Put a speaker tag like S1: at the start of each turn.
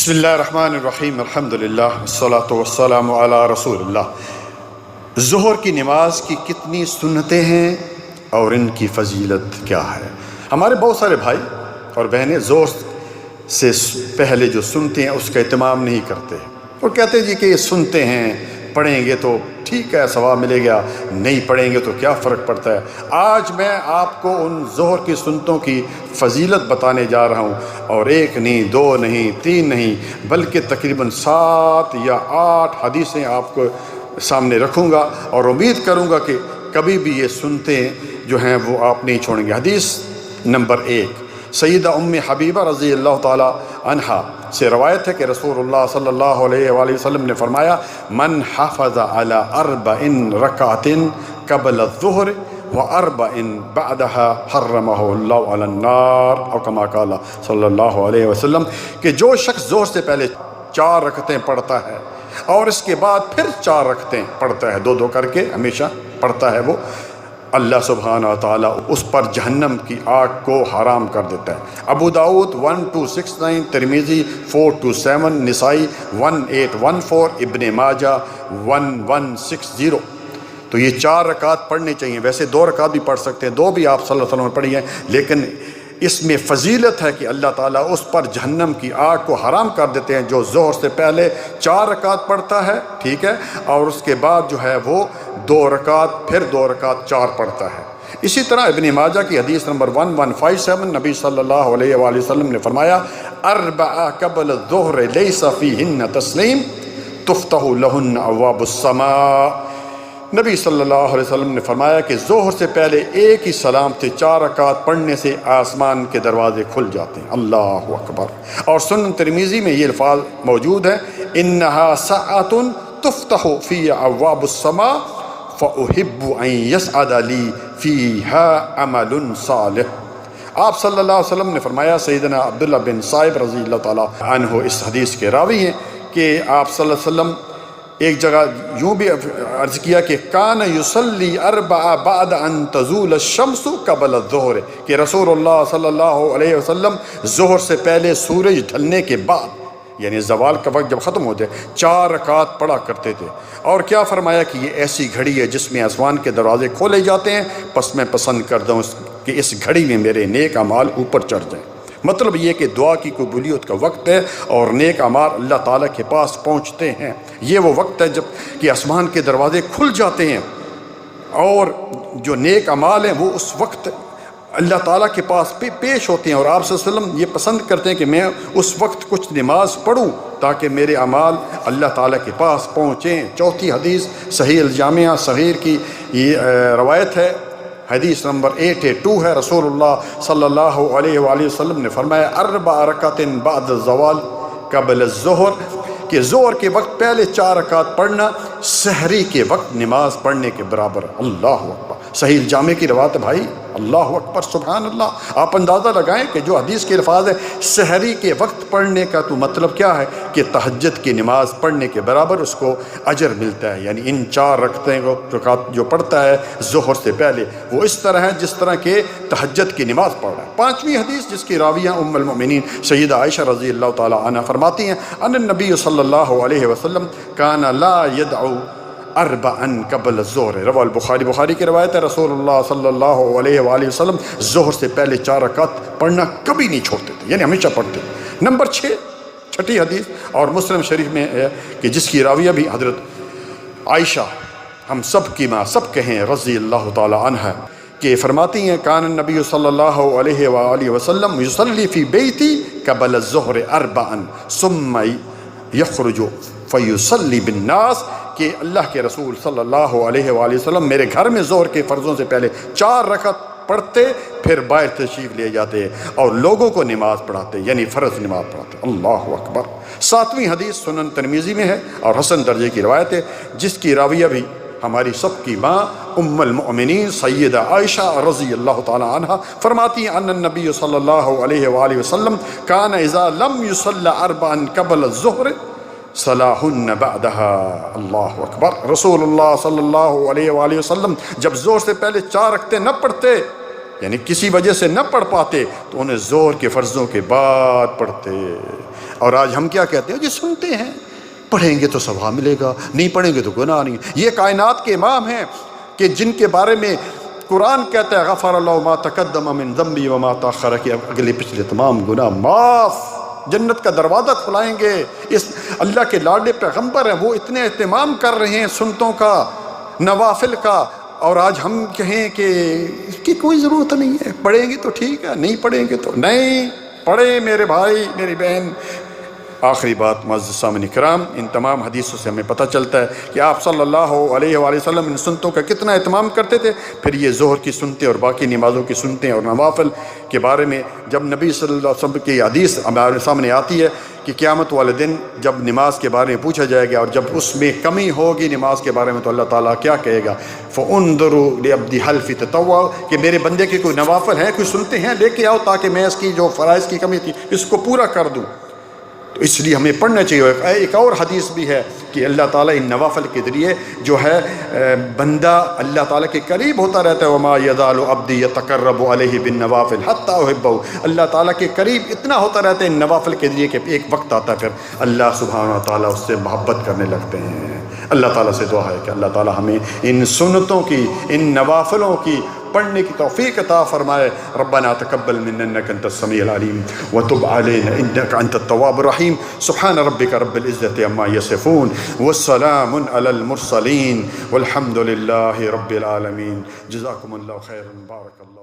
S1: بسم اللہ الرحمن الرحیم الحمدللہ والصلاة والسلام علی رسول اللہ۔ ظہر کی نماز کی کتنی سنتیں ہیں اور ان کی فضیلت کیا ہے؟ ہمارے بہت سارے بھائی اور بہنیں ظہر سے پہلے جو سنتے ہیں اس کا اہتمام نہیں کرتے اور کہتے ہیں جی کہ یہ سنتے ہیں، پڑھیں گے تو ٹھیک ہے ثواب ملے گا، نہیں پڑھیں گے تو کیا فرق پڑتا ہے۔ آج میں آپ کو ان ظہر کی سنتوں کی فضیلت بتانے جا رہا ہوں، اور ایک نہیں، دو نہیں، تین نہیں، بلکہ تقریباً 7 یا 8 حدیثیں آپ کو سامنے رکھوں گا، اور امید کروں گا کہ کبھی بھی یہ سنتیں جو ہیں وہ آپ نہیں چھوڑیں گے۔ حدیث نمبر 1 سیدہ ام حبیبہ رضی اللہ تعالی عنہا سے روایت ہے کہ رسول اللہ صلی اللہ علیہ وآلہ وسلم نے فرمایا: من حفظ علی 4 رکعات قبل الظہر و4 بعدها حرمہ اللہ علی النار، او کما قال صلی اللہ علیہ وسلم، کہ جو شخص ظہر سے پہلے 4 رکعتیں پڑھتا ہے اور اس کے بعد پھر 4 رکعتیں پڑھتا ہے، 2 کر کے ہمیشہ پڑھتا ہے، وہ اللہ سبحانہ و تعالیٰ اس پر جہنم کی آگ کو حرام کر دیتا ہے۔ ابو داؤد 1269، ترمذی 427، نسائی 1814، ابن ماجہ 1160۔ تو یہ 4 رکعت پڑھنے چاہیے، ویسے 2 رکعت بھی پڑھ سکتے ہیں، 2 بھی آپ صلی اللہ علیہ وسلم نے پڑھی ہیں، لیکن اس میں فضیلت ہے کہ اللہ تعالیٰ اس پر جہنم کی آگ کو حرام کر دیتے ہیں جو ظہر سے پہلے 4 رکعت پڑھتا ہے، ٹھیک ہے، اور اس کے بعد جو ہے وہ 2 رکعت پھر 2 رکعت 4 پڑھتا ہے۔ اسی طرح ابن ماجہ کی حدیث نمبر 1157، نبی صلی اللہ علیہ وآلہ وسلم نے فرمایا: 4 قبل الظہر لیس فیہن تسلیم تفتح لہن ابواب السماء۔ نبی صلی اللہ علیہ وسلم نے فرمایا کہ ظہر سے پہلے ایک ہی سلام سے 4 رکعت پڑھنے سے آسمان کے دروازے کھل جاتے ہیں۔ اللہ اکبر۔ اور سنن ترمذی میں یہ الفاظ موجود ہیں: انہا ساعۃ تفتح فی ابواب السماء فاحب ان یسعد لی فیہا عمل صالح۔ آپ صلی اللہ علیہ وسلم نے فرمایا، سیدنا عبداللہ بن صائب رضی اللہ تعالیٰ عنہ اس حدیث کے راوی ہیں، کہ آپ صلی اللہ علیہ وسلم ایک جگہ یوں بھی عرض کیا کہ کان یصلی 4 بعد ان تزول الشمس قبل الظہر، کہ رسول اللہ صلی اللہ علیہ وسلم ظہر سے پہلے سورج ڈھلنے کے بعد، یعنی زوال کا وقت جب ختم ہو جائے، 4 رکعت پڑھا کرتے تھے۔ اور کیا فرمایا کہ یہ ایسی گھڑی ہے جس میں آسمان کے دروازے کھولے جاتے ہیں، پس میں پسند کرتا ہوں کہ اس گھڑی میں میرے نیک اعمال اوپر چڑھ جائیں۔ مطلب یہ کہ دعا کی قبولیت کا وقت ہے اور نیک اعمال اللہ تعالیٰ کے پاس پہنچتے ہیں۔ یہ وہ وقت ہے جب کہ آسمان کے دروازے کھل جاتے ہیں، اور جو نیک اعمال ہیں وہ اس وقت اللہ تعالیٰ کے پاس پیش ہوتے ہیں، اور آپ صلی اللہ علیہ وسلم یہ پسند کرتے ہیں کہ میں اس وقت کچھ نماز پڑھوں تاکہ میرے اعمال اللہ تعالیٰ کے پاس پہنچیں۔ چوتھی حدیث صحیح الجامعہ صغیر کی یہ روایت ہے، حدیث نمبر 882 ہے، رسول اللہ صلی اللہ علیہ وآلہ وسلم نے فرمایا: 4 رکعات بعد الزوال قبل الظہر، کہ ظہر کے وقت پہلے 4 رکعت پڑھنا سحری کے وقت نماز پڑھنے کے برابر۔ اللہ اکبر۔ صحیح الجامع کی روایت ہے بھائی، اللہ اکبر، سبحان اللہ۔ آپ اندازہ لگائیں کہ جو حدیث کے الفاظ ہے سحری کے وقت پڑھنے کا، تو مطلب کیا ہے کہ تہجد کی نماز پڑھنے کے برابر اس کو اجر ملتا ہے۔ یعنی ان 4 رکعت جو پڑھتا ہے ظہر سے پہلے، وہ اس طرح ہے جس طرح کہ تہجد کی نماز پڑھ رہا ہے۔ 5ویں حدیث جس کی راویہ ام المؤمنین سیدہ عائشہ رضی اللہ تعالی عنہ فرماتی ہیں: ان النبی صلی اللہ علیہ وسلم کان لا يدعو 4 قبل الظہر، رواہ البخاری، بخاری کی روایت ہے، رسول اللہ صلی اللہ علیہ وآلہ وسلم ظہر سے پہلے 4 رکعت پڑھنا کبھی نہیں چھوڑتے تھے، یعنی ہمیشہ پڑھتے تھے۔ نمبر 6، چھٹی حدیث، اور مسلم شریف میں ہے کہ جس کی راویہ بھی حضرت عائشہ، ہم سب کی ماں، سب کہیں رضی اللہ تعالی عنہ، کہ فرماتی ہیں: کان النبی صلی اللہ علیہ وآلہ وسلم یصلی فی بیتی قبل الظہر 4 ثم یخرج فیصلی بالناس، کہ اللہ کے رسول صلی اللہ علیہ وآلہ وسلم میرے گھر میں ظہر کے فرضوں سے پہلے 4 رکعت پڑھتے، پھر باہر تشریف لے جاتے اور لوگوں کو نماز پڑھاتے، یعنی فرض نماز پڑھاتے۔ اللہ اکبر۔ 7ویں حدیث سنن ترمذی میں ہے اور حسن درجے کی روایت ہے، جس کی راویہ بھی ہماری سب کی ماں ام المؤمنین سیدہ عائشہ رضی اللہ تعالی عنہ فرماتی ہیں: ان النبی صلی اللہ علیہ وآلہ وسلم کان اذا لم یصلی 4 قبل الظہر صلاحن بعدها۔ اللہ اکبر۔ رسول اللہ صلی اللہ علیہ وآلہ وسلم جب ظہر سے پہلے 4 رکعتیں نہ پڑھتے، یعنی کسی وجہ سے نہ پڑھ پاتے، تو انہیں ظہر کے فرضوں کے بعد پڑھتے۔ اور آج ہم کیا کہتے ہیں؟ جی سنتے ہیں، پڑھیں گے تو ثواب ملے گا، نہیں پڑھیں گے تو گناہ نہیں۔ یہ کائنات کے امام ہیں کہ جن کے بارے میں قرآن کہتا ہے غفر اللہ ما تقدم من ذنبی وما تاخر، کہ اگلے پچھلے تمام گناہ معاف، جنت کا دروازہ کھلائیں گے۔ اس اللہ کے لاڈلے پیغمبر ہیں، وہ اتنے اہتمام کر رہے ہیں سنتوں کا، نوافل کا، اور آج ہم کہیں کہ اس کی کوئی ضرورت نہیں ہے، پڑھیں گے تو ٹھیک ہے، نہیں پڑھیں گے تو نہیں پڑھیں۔ میرے بھائی میری بہن، آخری بات معزز سامعین کرام، ان تمام حدیثوں سے ہمیں پتہ چلتا ہے کہ آپ صلی اللہ علیہ وآلہ وسلم ان سنتوں کا کتنا اہتمام کرتے تھے۔ پھر یہ ظہر کی سنتیں اور باقی نمازوں کی سنتیں اور نوافل کے بارے میں جب نبی صلی اللہ علیہ وسلم کی حدیث ہمارے سامنے آتی ہے کہ قیامت والے دن جب نماز کے بارے میں پوچھا جائے گا اور جب اس میں کمی ہوگی نماز کے بارے میں، تو اللہ تعالیٰ کیا کہے گا؟ فَأُنظُرُوا لِعَبْدِي هَلْ فِي تَطَوُّعٍ، کہ میرے بندے کے کوئی نوافل ہیں، کوئی سنتے ہیں، لے کے آؤ تاکہ میں اس کی جو فرائض کی کمی تھی اس کو پورا کر دوں۔ تو اس لیے ہمیں پڑھنا چاہیے۔ ایک اور حدیث بھی ہے کہ اللہ تعالیٰ ان نوافل کے ذریعے جو ہے بندہ اللہ تعالیٰ کے قریب ہوتا رہتا ہے۔ وما یزال عبدی یتقرب علیہ بالنوافل حتی احبہ، اللہ تعالیٰ کے قریب اتنا ہوتا رہتا ہے ان نوافل کے ذریعے کہ ایک وقت آتا ہے پھر اللہ سبحانہ وتعالیٰ اس سے محبت کرنے لگتے ہیں۔ اللہ تعالیٰ سے دعا ہے کہ اللہ تعالیٰ ہمیں ان سنتوں کی، ان نوافلوں کی پڑھنے کی توفیق عطا فرمائے۔ ربنا تقبل منا انك انت السميع العليم وتب علينا انك انت التواب الرحيم۔ سبحان ربك رب العزة عما يصفون والسلام على المرسلين والحمد لله رب العالمين۔ جزاكم الله خيرا، بارك الله۔